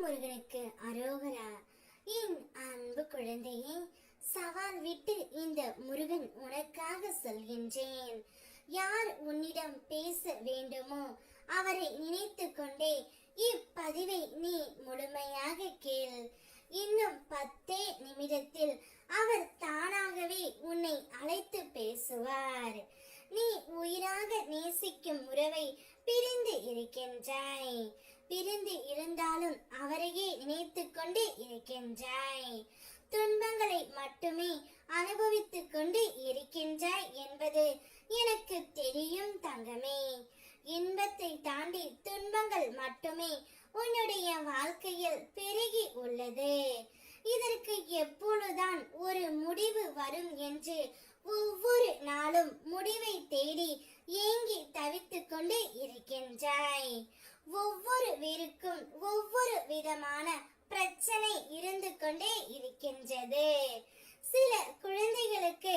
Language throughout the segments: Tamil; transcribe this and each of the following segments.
முருகனுக்கு அரோகரா. என் அன்பு குழந்தையே, சவால் விட்டு இந்த முருகன் உனக்காக சொல்கின்றேன். யார் உன்னிடம் பேச வேண்டுமோ அவரை நினைத்து கொண்டே இப்பதிவை நீ முழுமையாக கேள். இன்னும் 10 நிமிடத்தில் அவர் தானாகவே உன்னை அழைத்து பேசுவார். நீ உயிராக நேசிக்கும் உறவை பிரிந்து இருக்கின்றாய். பிரிந்து இருந்தாலும் அவரையே நினைத்து கொண்டு இருக்கின்றாய். துன்பங்களை மட்டுமே அனுபவித்துக் கொண்டு இருக்கின்றாய் என்பது எனக்கு தெரியும் தங்கமே. இன்பத்தை தாண்டி துன்பங்கள் மட்டுமே உன்னுடைய வாழ்க்கையில் பெருகி உள்ளது. இதற்கு எப்பொழுதுதான் ஒரு முடிவு வரும் என்று ஒவ்வொரு நாளும் முடிவை தேடி ஏங்கி தவித்துக் கொண்டு இருக்கின்றாய். ஒவ்வொரு வீருக்கும் ஒவ்வொரு விதமான பிரச்சனை இருந்து கொண்டே இருக்கின்றது. சில குழந்தைகளுக்கு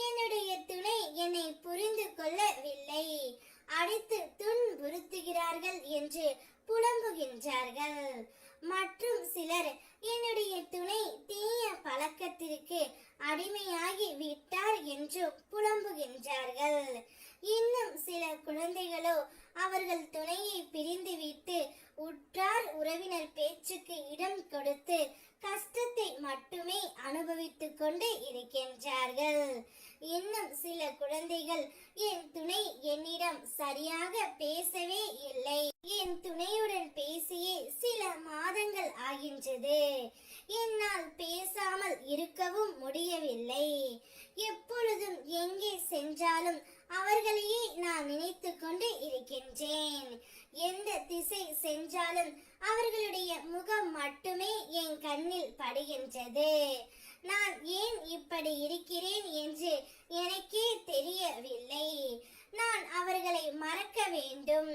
என்னுடைய துணை என்னை புரிந்து கொள்ளவில்லை, அடித்து துன்புறுத்துகிறார்கள் என்று புலம்புகின்றார்கள். மற்றும் சிலர் என்னுடைய துணை தீய பழக்கத்திற்கு அடிமையாகி விட்டார் என்று புலம்புகின்றார்கள். இன்னும் சில குழந்தைகளோ அவர்கள் துணையை பிரிந்துவிட்டு உற்றார் உறவினர் பேச்சுக்கு இடம் கொடுத்து கஷ்டத்தை மட்டுமே அனுபவித்துக் கொண்டு இருக்கின்றார்கள். இன்னும் சில குழந்தைகள் என் துணை என்னிடம் சரியாக பேசவே இல்லை, என் துணையுடன் பேசியே சில மாதங்கள் ஆகின்றது, என்னால் பேசாமல் இருக்கவும் முடியவில்லை, எப்பொழுதும் எங்கே சென்றாலும் அவர்களையே நான் நினைத்து கொண்டு இருக்கின்றேன், எந்த திசை சென்றாலும் அவர்களுடைய முகம் மட்டுமே என் கண்ணில் படுகின்றது, நான் ஏன் இப்படி இருக்கிறேன் என்று எனக்கே தெரியவில்லை, நான் அவர்களை மறக்க வேண்டும்,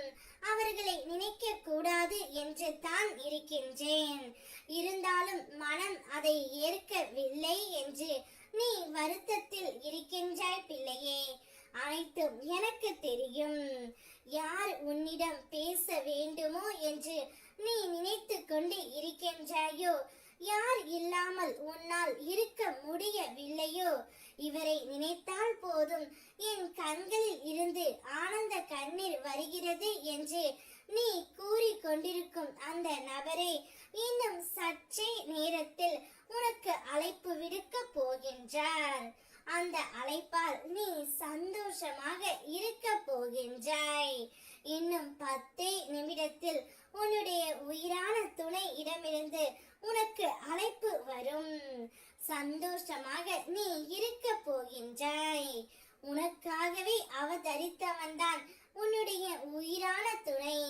அவர்களை நினைக்க கூடாது என்று தான் இருக்கின்றேன், இருந்தாலும் மனம் அதை ஏற்கவில்லை என்று நீ வருத்தத்தில் இருக்கின்றாய் பிள்ளையே. அனைத்தும் எனக்கு தெரியும். யார் உன்னிடம் பேச வேண்டுமோ என்று நீ நினைத்து கொண்டு இருக்கின்றாயோ, யார் இல்லாமல் உன்னால் இருக்க முடியவில்லையோ, இவரை நினைத்தால் போதும் என் கண்களில் இருந்து ஆனந்த கண்ணீர் வருகிறது என்று நீ கூறிக்கொண்டிருக்கும் அந்த நபரே இன்னும் சற்றே நேரத்தில் உனக்கு அழைப்பு விடுக்க போகின்றார். அந்த அழைப்பால் நீ சந்தோஷமாக இருக்க போகின்றாய். இன்னும் 10 நிமிடத்தில் உன்னுடைய உயிரான துணை இடமிருந்து உனக்கு அழைப்பு வரும். சந்தோஷமாக நீ இருக்க போகின்றாய். உனக்காகவே அவதரித்தவன்தான் உன்னுடைய உயிரான துணை,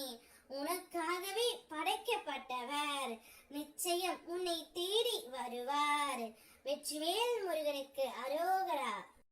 உனக்காகவே படைக்கப்பட்டவர். நிச்சயம் உன்னை தேடி வருவார். வெற்றிவேல் முருகனுக்கு அரோகரா.